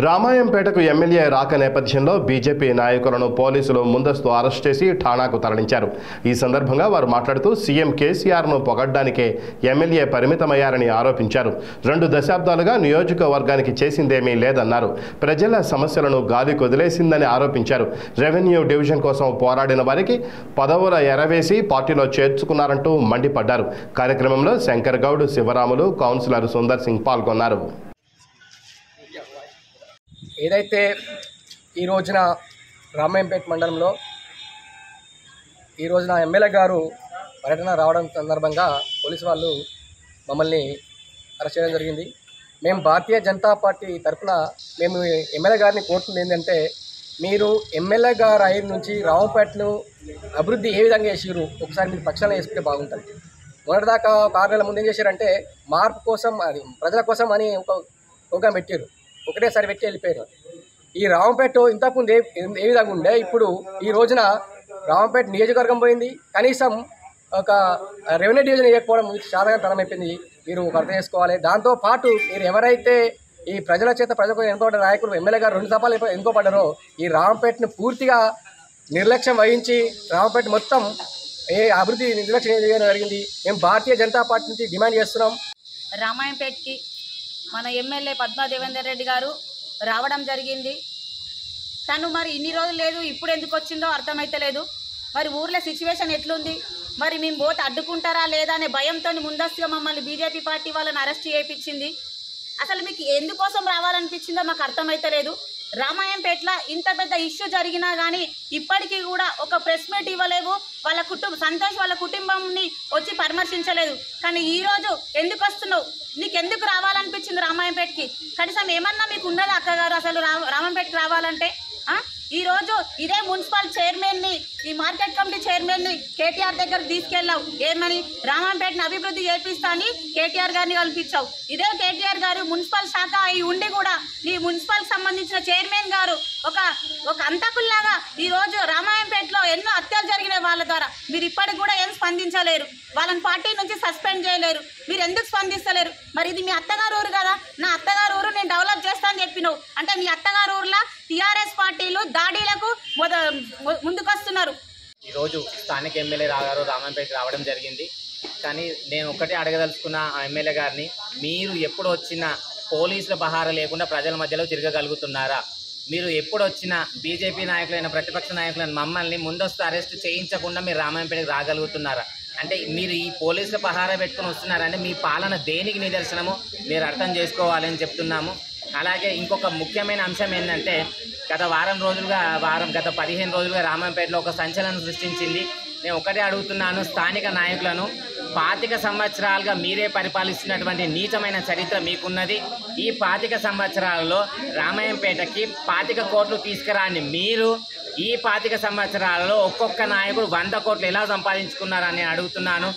రామాయంపేటకు MLA రాక నేపథ్యంలో BJP నాయకులను పోలీసులు ముందస్తు అరెస్ట్ చేసి ఠాణాకు తరలించారు. ఈ సందర్భంగా వారు మాట్లాడుతూ సీఎం కేసీఆర్ను పొగడ్డానికే ఎమ్మెల్యే పరిమితమయ్యారని ఆరోపించారు. 2 దశాబ్దాలుగా నియోజకవర్గానికి చేసిందేమీ లేదన్నారు. ప్రజల సమస్యలను గాలి కొదిలేసిందని ఆరోపించారు. రెవెన్యూ డివిజన్ కోసం పోరాడిన వారికి పదవుల ఎరవేసి పార్టీలో చేర్చుకున్నారంటూ మండిపడ్డారు. కార్యక్రమంలో శంకర్ గౌడ్, శివరాములు, కౌన్సిలర్ సుందర్ సింగ్ పాల్గొన్నారు. ఏదైతే ఈ రోజున రామాయంపేట మండలంలో ఈ రోజున ఎమ్మెల్యే గారు పర్యటన రావడం సందర్భంగా పోలీసు వాళ్ళు మమ్మల్ని అరెస్ట్ చేయడం జరిగింది. మేము భారతీయ జనతా పార్టీ తరఫున మేము ఎమ్మెల్యే గారిని కోరుతుంది ఏంటంటే, మీరు ఎమ్మెల్యే గారు అయిన నుంచి రామాయంపేటను అభివృద్ధి ఏ విధంగా చేసిరు ఒకసారి మీరు పక్షాలను వేసుకుంటే బాగుంటుంది. మొన్నటిదాకా 6 నెలల ముందు ఏం చేశారంటే, మార్పు కోసం అది ప్రజల కోసం అని ఒక ప్రోగ్రాం పెట్టారు. ఒకటేసారి పెట్టి వెళ్ళిపోయారు. ఈ రామాయంపేట ఇంతకుముందు ఏ విధంగా ఉండే, ఇప్పుడు ఈ రోజున రామాయంపేట నియోజకవర్గం పోయింది. కనీసం ఒక రెవెన్యూ డివిజన్ వేయకపోవడం చాలా తరమైపోయింది. మీరు అర్థం చేసుకోవాలి. దాంతోపాటు మీరు ఎవరైతే ఈ ప్రజల చేత ప్రజలకు ఎన్నుకోబడ్డ నాయకులు ఎమ్మెల్యే గారు 2 దఫాలు ఎన్నుకోబడ్డారో ఈ రామాయంపేటను పూర్తిగా నిర్లక్ష్యం వహించి రామాయంపేట మొత్తం అభివృద్ధి నిర్లక్ష్యం చేయడం జరిగింది. మేము భారతీయ జనతా పార్టీ నుంచి డిమాండ్ చేస్తున్నాం. రామాయంపేటకి మన ఎమ్మెల్యే పద్మా దేవేందర్ రెడ్డి గారు రావడం జరిగింది. తను మరి ఇన్ని రోజులు లేదు, ఇప్పుడు ఎందుకు వచ్చిందో అర్థమైతలేదు. మరి ఊర్లో సిచ్యువేషన్ ఎట్లుంది, మరి మేము పోతే అడ్డుకుంటారా లేదా అనే భయంతో ముందస్తుగా మమ్మల్ని బీజేపీ పార్టీ వాళ్ళని అరెస్ట్ చేయించింది. అసలు మీకు ఎందుకోసం రావాలనిపించిందో మాకు అర్థమైతలేదు. రామాయంపేటలో ఇంత పెద్ద ఇష్యూ జరిగినా కానీ ఇప్పటికీ కూడా ఒక ప్రెస్ మీట్ ఇవ్వలేవు. వాళ్ళ సంతోష్ వాళ్ళ కుటుంబంని వచ్చి పరామర్శించలేదు. కానీ ఈరోజు ఎందుకు వస్తున్నావు, నీకు ఎందుకు రావాలనిపించింది రామాయంపేటకి? కనీసం ఏమన్నా మీకు ఉన్నది అక్కగారు అసలు రామాయంపేటకి రావాలంటే? ఈరోజు ఇదే మున్సిపల్ చైర్మన్ని, ఈ మార్కెట్ కమిటీ చైర్మన్ని కేటీఆర్ దగ్గరకు తీసుకెళ్ళావు. ఏమని రామాయంపేటని అభివృద్ధి చేపిస్తా అని కేటీఆర్ గారిని కల్పించావు. ఇదే కేటీఆర్ గారు మున్సిపల్ శాఖ అయి ఉండి కూడా ఈ మున్సిపల్ సంబంధించిన చైర్మన్ గారు ఒక అంతకుల్లాగా ఈరోజు రామాయంపేటలో ఎన్నో హత్యలు జరిగినాయి వాళ్ళ ద్వారా. మీరు ఇప్పటికి కూడా ఏం స్పందించలేరు. వాళ్ళని పార్టీ నుంచి సస్పెండ్ చేయలేరు. మీరు ఎందుకు స్పందిస్తలేరు? మరి ఇది మీ అత్తగారు ఊరు కదా, నా అత్తగారు ఊరు నేను డెవలప్ చేస్తా అని చెప్పినావు. అంటే మీ అత్తగారు ఊర్లో టీఆర్ఎస్ పార్టీలు దాడిలకు ముందుకొస్తున్నారు. ఈరోజు స్థానిక ఎమ్మెల్యే గారు రామాయంపేట రావడం జరిగింది. కానీ నేను ఒక్కటే అడగదలుచుకున్న ఆ ఎమ్మెల్యే గారిని, మీరు ఎప్పుడు వచ్చినా పోలీసుల పహార లేకుండా ప్రజల మధ్యలో తిరగగలుగుతున్నారా? మీరు ఎప్పుడు వచ్చినా బీజేపీ నాయకులైన ప్రతిపక్ష నాయకులైన మమ్మల్ని ముందస్తు అరెస్ట్ చేయించకుండా మీరు రామాయంపేటకు రాగలుగుతున్నారా? అంటే మీరు ఈ పోలీసుల పహార పెట్టుకుని వస్తున్నారంటే మీ పాలన దేనికి నిదర్శనము మీరు అర్థం చేసుకోవాలని చెప్తున్నాము. అలాగే ఇంకొక ముఖ్యమైన అంశం ఏంటంటే, గత 15 రోజులుగా రామాయంపేటలో ఒక సంచలనం సృష్టించింది. నేను ఒకటే అడుగుతున్నాను స్థానిక నాయకులను, 25 సంవత్సరాలుగా మీరే పరిపాలిస్తున్నటువంటి నీచమైన చరిత్ర మీకున్నది. ఈ 25 సంవత్సరాలలో రామాయంపేటకి 25 కోట్లు తీసుకురాని మీరు ఈ 25 సంవత్సరాలలో ఒక్కొక్క నాయకుడు 100 కోట్లు ఎలా సంపాదించుకున్నారని అడుగుతున్నాను.